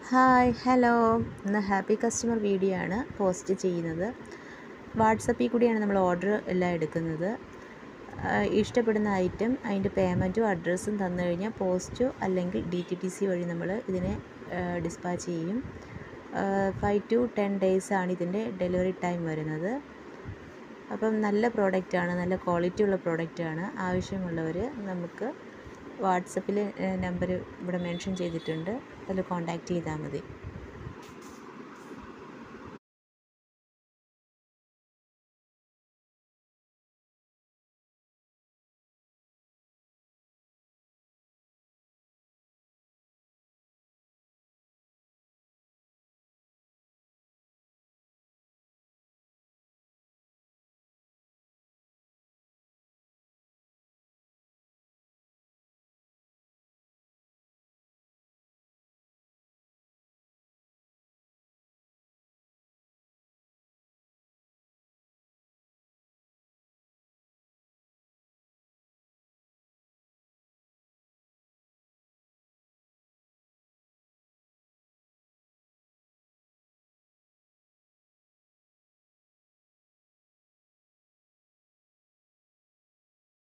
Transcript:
Hi hello ഇന്ന് happy customer video ആണ് post ചെയ്യുന്നത്. വാട്സപ്പിൽ കൂടിയാണ് നമ്മൾ ഓർഡർ എല്ലാം എടുക്കുന്നത്. ഇഷ്ടപ്പെടുന്ന ഐറ്റം അതിൻ്റെ പേയ്മെൻറ്റും അഡ്രസ്സും തന്നു കഴിഞ്ഞാൽ പോസ്റ്റോ അല്ലെങ്കിൽ DTDC വഴി നമ്മൾ ഇതിനെ ഡിസ്പാച്ച് ചെയ്യും. 5 to 10 days ആണ് ഇതിൻ്റെ ഡെലിവറി ടൈം വരുന്നത്. അപ്പം നല്ല പ്രോഡക്റ്റാണ്, നല്ല ക്വാളിറ്റി ഉള്ള പ്രോഡക്റ്റാണ്. ആവശ്യമുള്ളവർ നമുക്ക് വാട്സപ്പിൽ നമ്പർ ഇവിടെ മെൻഷൻ ചെയ്തിട്ടുണ്ട്, അതിൽ കോൺടാക്റ്റ് ചെയ്താൽ മതി.